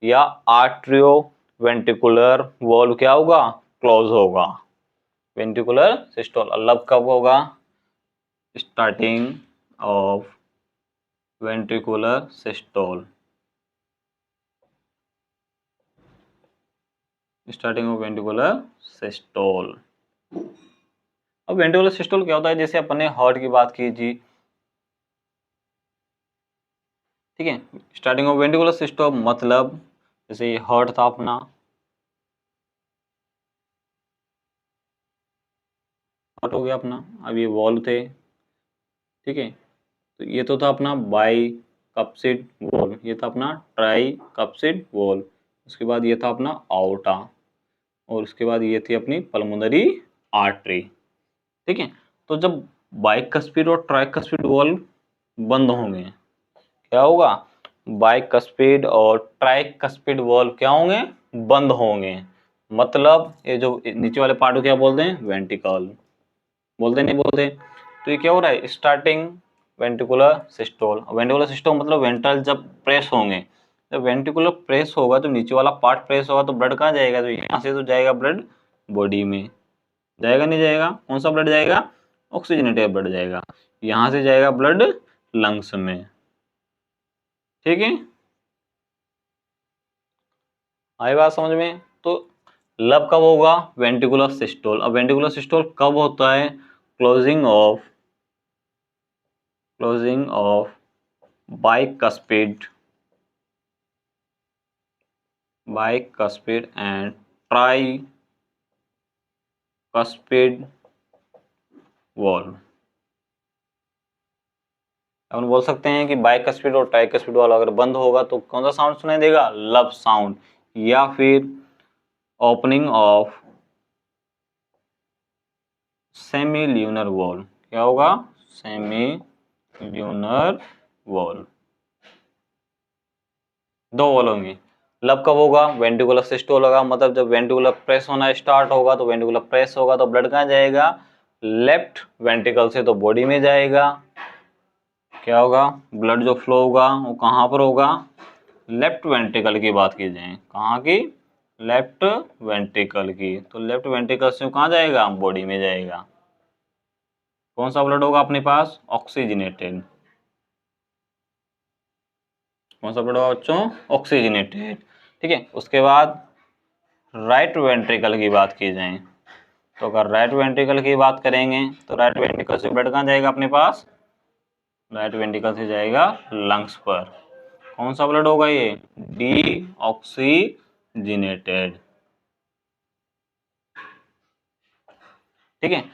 या आर्ट्रियो वेंट्रिकुलर वॉल्व क्या होगा? क्लोज होगा। Ventricular systole. लब कब होगा? Starting of ventricular systole. Starting of ventricular systole. अब वेंट्रिकुलर सिस्टोल क्या होता है? जैसे अपन ने हार्ट की बात की जी, ठीक है, स्टार्टिंग ऑफ वेंट्रिकुलर सिस्टोल मतलब जैसे ये हार्ट था अपना, हार्ट हो गया अपना, अब ये वॉल्व थे, ठीक है, तो ये तो था अपना बाई कप्सिड वॉल्व, ये था अपना ट्राई कप्सिड वॉल्व, उसके बाद ये था अपना आउटा और उसके बाद ये थी अपनी पल्मोनरी आर्टरी। ठीक है, तो जब बाइकस्पिड और ट्राइकस्पिड वॉल्व बंद होंगे क्या होगा? बाइकस्पिड और ट्राइकस्पिड वॉल्व क्या होंगे? बंद होंगे। मतलब ये जो नीचे वाले पार्ट को क्या बोलते हैं? वेंट्रिकल बोलते नहीं बोलते? तो ये क्या हो रहा है? Starting ventricular systole. Ventricular systole मतलब वेंट्रल जब प्रेस होंगे, जब वेंट्रिकुलर प्रेस होगा तो नीचे वाला पार्ट प्रेस होगा तो ब्लड कहाँ जाएगा? तो यहाँ से तो जाएगा ब्लड बॉडी में, जाएगा नहीं जाएगा? कौन सा ब्लड जाएगा? ऑक्सीजनेटेड ब्लड जाएगा। यहाँ से जाएगा ब्लड लंग्स में। ठीक है, आई बात समझ में? तो लब कब होगा? Ventricular systole. अब वेंट्रिकुलर सिस्टोल कब होता है? Closing of bicuspid and tricuspid valve. अपन बोल सकते हैं कि बाइकस्पिड और ट्राइकस्पिड वॉल्व अगर बंद होगा तो कौन सा साउंड सुनाई देगा? लब साउंड। या फिर opening of semi lunar valve. क्या होगा? Semi lunar valve. दो वॉल्व होंगे। लब कब होगा? वेंट्रिकुलर सिस्टोल होगा, मतलब जब वेंट्रिकुलर प्रेस होना स्टार्ट होगा तो वेंट्रिकुलर प्रेस होगा तो ब्लड कहाँ जाएगा? लेफ्ट वेंट्रिकल से तो बॉडी में जाएगा। क्या होगा? ब्लड जो फ्लो होगा वो कहाँ पर होगा? लेफ्ट वेंट्रिकल की बात की जाए, कहाँ की? लेफ्ट वेंट्रिकल की। तो लेफ्ट वेंट्रिकल से कहाँ जाएगा? बॉडी में जाएगा। कौन सा ब्लड होगा अपने पास? ऑक्सीजनेटेड। कौन सा ब्लड होगा बच्चों? ऑक्सीजनेटेड। ठीक है, उसके बाद राइट वेंट्रिकल की बात की जाए तो अगर राइट वेंट्रिकल की बात करेंगे तो राइट वेंट्रिकल से ब्लड कहाँ जाएगा अपने पास? राइट वेंट्रिकल से जाएगा लंग्स पर। कौन सा ब्लड होगा ये? डीऑक्सीजनेटेड। ठीक है,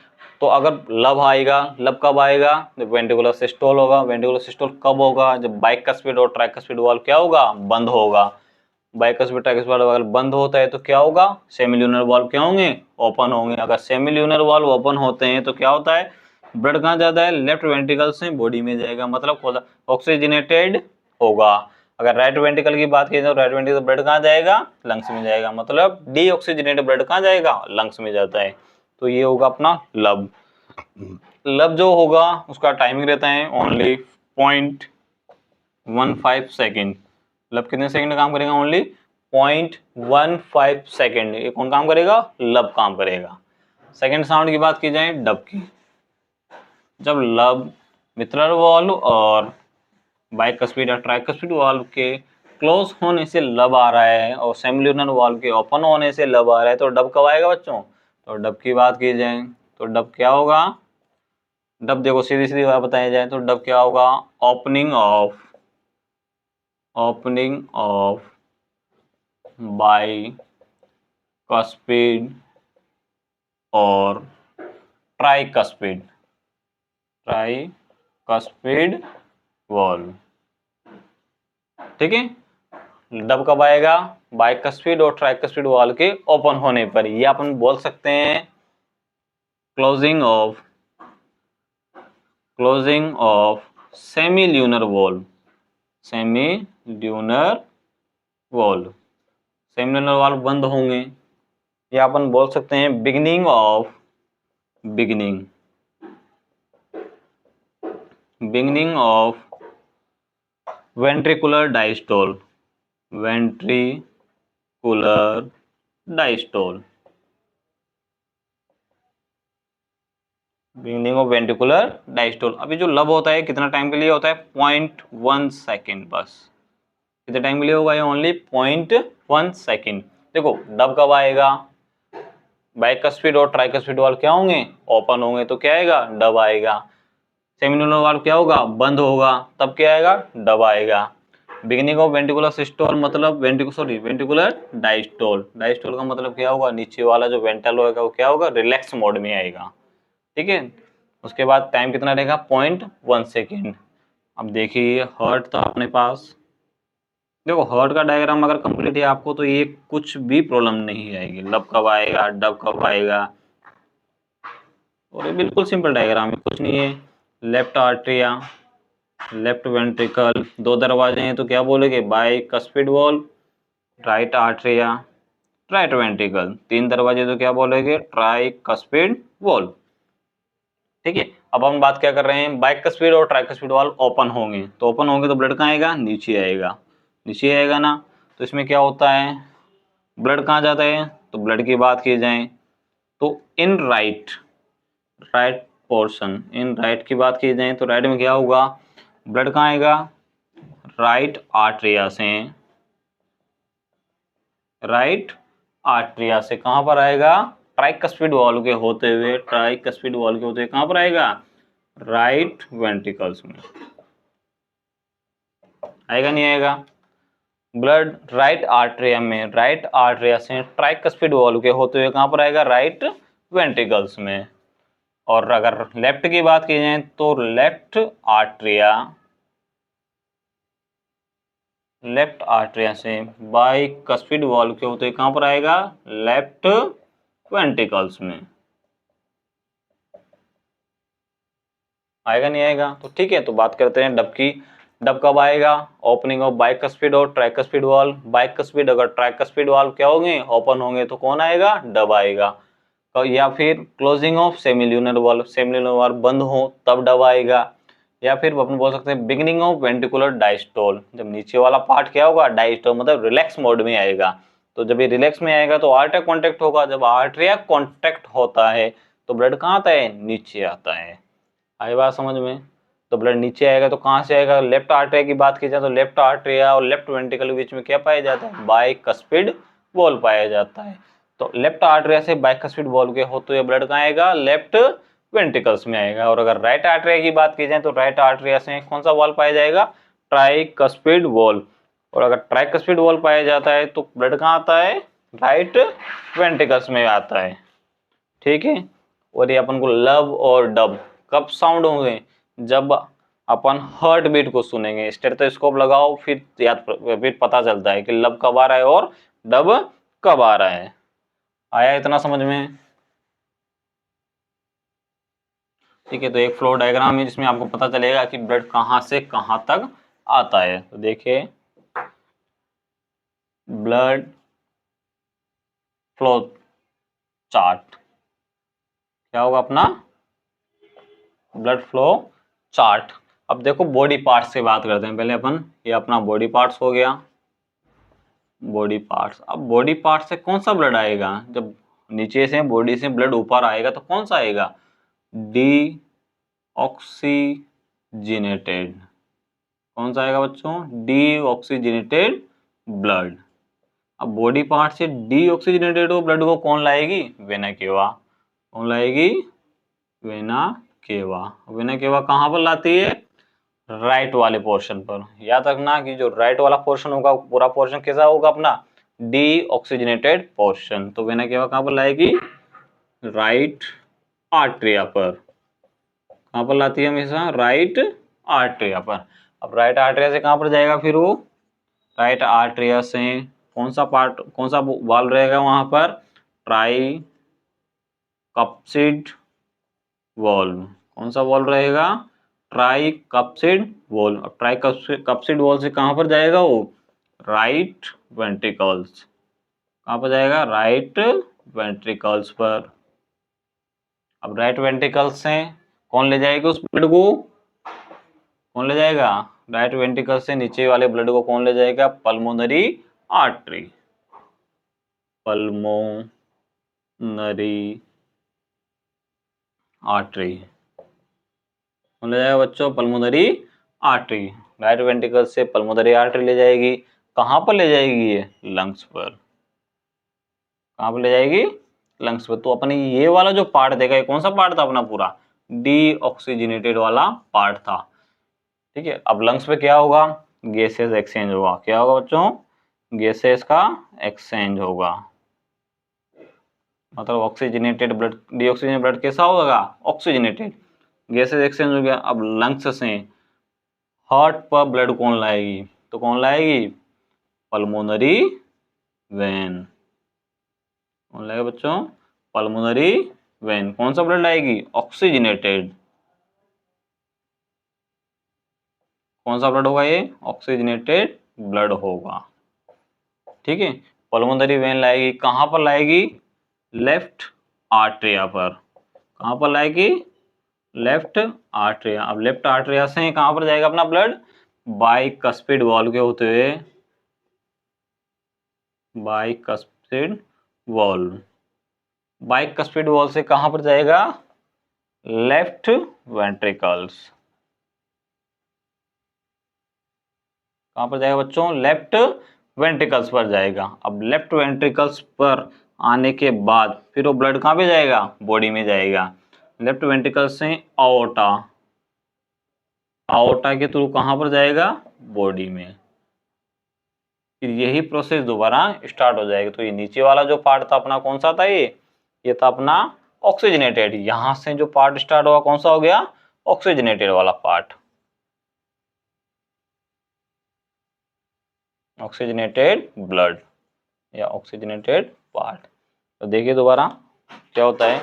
तो अगर लब आएगा, लब कब आएगा? जब वेंट्रिकुलर सिस्टोल होगा। वेंट्रिकुलर सिस्टोल कब होगा? जब बाइकस्पिड और ट्राइकस्पिड वाल्व क्या होगा? बंद होगा। बाइकस्पिड ट्राइकस्पिड वाल्व अगर बंद होता है तो क्या होगा? सेमिल्यूनर वाल्व क्या होंगे? ओपन होंगे। अगर सेमिल्यूनर वाल्व ओपन होते हैं तो क्या होता है? ब्लड कहाँ जाता है? लेफ्ट वेंट्रिकल से बॉडी में जाएगा, मतलब ऑक्सीजनेटेड होगा। अगर राइट वेंट्रिकल की बात की जाए तो राइट वेंट्रिकल ब्लड कहाँ जाएगा? लंग्स में जाएगा, मतलब डीऑक्सीजनेटेड ब्लड कहाँ जाएगा? लंग्स में जाता है। तो ये होगा अपना लब। लब जो होगा उसका टाइमिंग रहता है ओनली 0.15 सेकेंड। लब कितने सेकंड काम करेगा? Only 0.15 second. ये कौन काम करेगा? लब काम करेगा। सेकेंड साउंड की बात की जाए डब की, जब लब मित्रल वाल्व और बाइकस्पिड या ट्राइकस्पिड वाल्व के क्लोज होने से लब आ रहा है और सेमिल्यूनर वाल्व के ओपन होने से लब आ रहा है, तो डब कब आएगा बच्चों? तो डब की बात की जाए तो डब क्या होगा? डब देखो सीधी सीधी बात बताया जाए तो डब क्या होगा? ओपनिंग ऑफ बाइकस्पिड और ट्राइकस्पिड वाल्व। ठीक है, डब कब आएगा? बाइकस्पिड और ट्राइकस्पिड वाल्व के ओपन होने पर। ये अपन बोल सकते हैं closing of semilunar valve. Semilunar valve बंद होंगे, या अपन बोल सकते हैं beginning of ventricular diastole. Beginning of ventricular diastole. अभी जो लब होता है कितना टाइम के लिए होता है? 0.1 सेकेंड बस। कितने टाइम के लिए होगा ये? Only 0.1 second. देखो डब कब आएगा? बाइकस्पिड और ट्राइकस्पिड वाल्व क्या होंगे? ओपन होंगे, तो क्या आएगा? डब आएगा। सेमिल्यूनर वाल्व क्या होगा? बंद होगा, तब क्या आएगा? डब आएगा। बिगिनिंग ऑफ वेंट्रिकुलर सिस्टोल मतलब वेंट्रिकुलर डायस्टोल। डायस्टोल का मतलब क्या होगा? नीचे वाला जो वेंट्रल होगा वो क्या होगा? रिलैक्स मोड में आएगा। ठीक है, उसके बाद टाइम कितना रहेगा? 0.1 सेकेंड। अब देखिए हार्ट था अपने पास। देखो हार्ट का डायग्राम अगर कंप्लीट है आपको तो ये कुछ भी प्रॉब्लम नहीं आएगी। लब कब आएगा, डब कब आएगा, और ये बिल्कुल सिंपल डायग्राम है, कुछ नहीं है। लेफ्ट आर्टरिया, लेफ्ट वेंट्रिकल, दो दरवाजे हैं तो क्या बोलेंगे? Bicuspid valve. Right atria, right ventricle, तीन दरवाजे तो क्या बोलेंगे? Tricuspid valve. ठीक है, अब हम बात क्या कर रहे हैं? बाइकस्पिड और ट्राइकस्पिड वाल्व ओपन होंगे, तो ओपन होंगे तो ब्लड कहाँ आएगा? नीचे आएगा। नीचे आएगा ना, तो इसमें क्या होता है? ब्लड कहाँ जाता है? तो ब्लड की बात की जाए तो in right portion, in right की बात की जाए तो राइट में क्या होगा? ब्लड कहाँ आएगा? राइट आर्टरिया से कहाँ पर आएगा? ट्राइकस्पिड वाल्व के होते हुए कहाँ पर आएगा? राइट वेंट्रिकल्स में आएगा, नहीं आएगा? ब्लड राइट आर्टरिया से ट्राइकस्पिड वाल्व के होते हुए कहाँ पर आएगा? राइट वेंट्रिकल्स में। और अगर लेफ्ट की बात की जाए तो लेफ्ट आर्टरिया से बाइकस्पिड वाल्व के होते हुए कहाँ पर आएगा? लेफ्ट वेंट्रिकल्स में आएगा, नहीं आएगा? तो ठीक है, तो बात करते हैं डब की। डब कब आएगा? ओपनिंग ऑफ बाइकस्पिड और ट्राइकस्पिड वाल्व। बाइकस्पिड अगर ट्राइकस्पिड वाल्व क्या होंगे? ओपन होंगे, तो कौन आएगा? डब आएगा। तो या फिर क्लोजिंग ऑफ सेमिल्यूनर वाल्व बंद हो तब डब आएगा। या फिर अपन बोल सकते हैं बिगिनिंग ऑफ वेंट्रिकुलर डायस्टोल, जब नीचे वाला पार्ट क्या होगा? डायस्टोल मतलब रिलैक्स मोड में आएगा। तो जब ये रिलैक्स में आएगा तो आर्टरिया कॉन्टेक्ट होगा। जब आर्टरिया कॉन्टेक्ट होता है तो ब्लड कहाँ आता है? नीचे आता है। आई बात समझ में? तो ब्लड नीचे आएगा तो कहाँ से आएगा? लेफ्ट आर्टरिया की बात की जाए तो लेफ्ट आर्टरिया और लेफ्ट वेंट्रिकल के बीच में क्या पाया जाता है? बाइकस्पिड वॉल पाया जाता है। तो लेफ्ट आर्टरिया से बाइकस्पिड वॉल के होते हुए ब्लड कहाँ आएगा? लेफ्ट वेंट्रिकल्स में आएगा। और अगर राइट आर्टरिया की बात की जाए तो राइट आर्टरिया से कौन सा वॉल पाया जाएगा? Tricuspid wall. और अगर ट्राइकस्पिड वॉल पाया जाता है तो ब्लड कहाँ आता है? राइट वेंट्रिकल्स में आता है। ठीक है। और ये अपन को लव और डब कब साउंड होंगे? जब अपन हार्ट बीट को सुनेंगे। स्टेथोस्कोप लगाओ फिर फिर पता चलता है कि लब कब आ रहा है और डब कब आ रहा है। आया इतना समझ में? ठीक है। तो एक फ्लो डायग्राम है जिसमें आपको पता चलेगा कि ब्लड कहाँ से कहाँ तक आता है। तो देखिए ब्लड फ्लो चार्ट क्या होगा अपना? Blood flow chart. अब देखो बॉडी पार्ट्स से बात करते हैं पहले अपन। ये अपना बॉडी पार्ट्स हो गया। बॉडी पार्ट्स, अब बॉडी पार्ट से कौन सा ब्लड आएगा? जब नीचे से बॉडी से ब्लड ऊपर आएगा तो कौन सा आएगा? D oxygenated. कौन सा आएगा बच्चों? D oxygenated blood. अब बॉडी पार्ट से डी ऑक्सीजिनेटेड ब्लड को कौन लाएगी? Vena cava. कौन लाएगी? Vena cava. वेना केवा कहाँ पर लाती है? राइट वाले पोर्शन पर। याद रखना कि जो राइट वाला पोर्शन होगा पूरा पोर्शन कैसा होगा अपना? D oxygenated portion. तो वेना केवा कहाँ पर लाएगी? राइट आर्टरिया पर। कहाँ पर लाती है हमेशा? राइट आर्टरिया पर। अब राइट आर्टरिया से कहाँ पर जाएगा फिर वो? राइट आर्टरिया से कौन सा पार्ट, कौन सा वाल्व रहेगा वहां पर? Tricuspid valve. कौन सा वॉल्व रहेगा? Tricuspid valve. अब ट्राइकप्सिड वॉल्व से कहां पर जाएगा वो? Right ventricles. कहां पर जाएगा? राइट वेंट्रिकल्स पर। अब राइट वेंट्रिकल्स से कौन ले जाएगा उस ब्लड को? कौन ले जाएगा? राइट वेंट्रिकल से नीचे वाले ब्लड को कौन ले जाएगा? Pulmonary artery. पल्मोनरी आर्टरी कौन ले जाएगा बच्चों? Pulmonary artery. राइट वेंट्रिकल से पल्मोनरी आर्टरी ले जाएगी। कहां पर ले जाएगी ये? लंग्स पर। कहां पर ले जाएगी? लंग्स पर। तो अपने ये वाला जो पार्ट देखा, ये कौन सा पार्ट था अपना? पूरा डी ऑक्सीजनेटेड वाला पार्ट था। ठीक है। अब लंग्स पे क्या होगा? गैसेस एक्सचेंज होगा। क्या होगा बच्चों? गैसेस का एक्सचेंज होगा। मतलब ऑक्सीजनेटेड ब्लड, डीऑक्सीजनेटेड ब्लड कैसा होगा? ऑक्सीजनेटेड। गैसेस एक्सचेंज हो गया। अब लंग्स से हार्ट पर ब्लड कौन लाएगी? तो कौन लाएगी? Pulmonary vein. कौन लाएगा बच्चों? Pulmonary vein. कौन सा ब्लड लाएगी? ऑक्सीजनेटेड। कौन सा ब्लड होगा ये? ऑक्सीजनेटेड ब्लड होगा। ठीक है। पल्मोनरी वेन लाएगी। कहां पर लाएगी? लेफ्ट आर्टरिया पर। कहां पर लाएगी? लेफ्ट आर्टरिया। अब लेफ्ट आर्टरिया से कहां पर जाएगा अपना ब्लड? बाइकस्पिड वॉल्व के होते हुए, बाइकस्पिड वॉल्व। बाइकस्पिड वॉल्व से कहां पर जाएगा? Left ventricles. कहां पर जाएगा बच्चों? लेफ्ट वेंट्रिकल्स पर जाएगा। अब लेफ्ट वेंट्रिकल्स पर आने के बाद फिर वो ब्लड कहां पे जाएगा? बॉडी में जाएगा। लेफ्ट वेंट्रिकल से आओर्टा, आओर्टा के थ्रू कहां पर जाएगा? बॉडी में। फिर यही प्रोसेस दोबारा स्टार्ट हो जाएगी। तो ये नीचे वाला जो पार्ट था अपना कौन सा था? ये था अपना ऑक्सीजनेटेड। यहां से जो पार्ट स्टार्ट हुआ कौन सा हो गया? ऑक्सीजनेटेड वाला पार्ट। ऑक्सीजनेटेड ब्लड या ऑक्सीजनेटेड पार्ट। तो देखिए दोबारा क्या होता है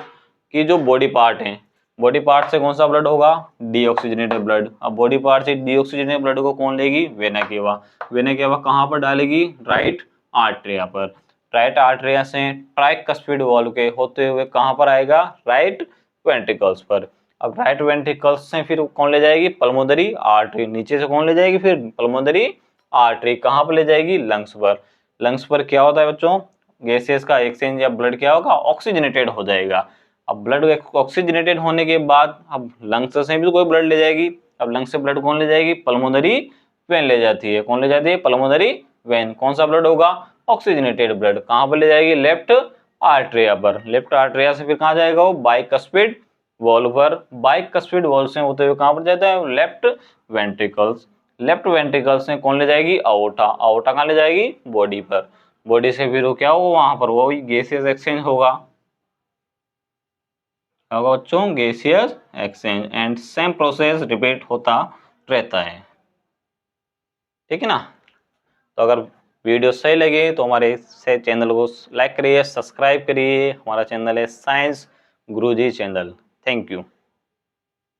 कि जो बॉडी पार्ट है, बॉडी पार्ट से कौन सा ब्लड होगा? Deoxygenated blood. अब बॉडी पार्ट से डीऑक्सीजनेटेड ब्लड को कौन लेगी? Vena cava. वेना केवा कहां पर डालेगी? राइट आर्टरिया पर। राइट आर्टरिया से ट्राइकस्पिड वॉल्व के होते हुए कहां पर आएगा? राइट वेंट्रिकल्स पर। अब राइट वेंट्रिकल्स से फिर कौन ले जाएगी? Pulmonary artery. नीचे से कौन ले जाएगी? फिर पल्मोनरी आर्टरी। कहां पर ले जाएगी? लंग्स पर। लंग्स पर क्या होता है बच्चों? गैसेस का एक्सचेंज या ब्लड क्या होगा? ऑक्सीजनेटेड हो जाएगा। अब ब्लड ऑक्सीजनेटेड होने के बाद अब लंग्स से भी कोई ब्लड ले जाएगी, अब लंग से ब्लड कौन ले जाएगी? पल्मोनरी वेन ले जाती है। कौन ले जाती है? Pulmonary vein. कौन सा ब्लड होगा? Oxygenated blood. कहाँ पर ले जाएगी? लेफ्ट आर्टरिया पर। लेफ्ट आर्टरिया से फिर कहाँ जाएगा वो? बाइकस्पिड वॉल्व पर। बाइकस्पिड वॉल्व से होते हुए कहाँ पर जाता है? Left ventricles. लेफ्ट वेंट्रिकल्स से कौन ले जाएगी? अओर्टा। अओर्टा कहाँ ले जाएगी? बॉडी पर। बॉडी से फिर वो क्या हो? वहां पर वो गैसियस एक्सचेंज होगा। बच्चों gaseous exchange and same process repeat होता रहता है। ठीक है ना? तो अगर वीडियो सही लगे तो हमारे चैनल को लाइक करिए, सब्सक्राइब करिए। हमारा चैनल है science Guruji channel. Thank you.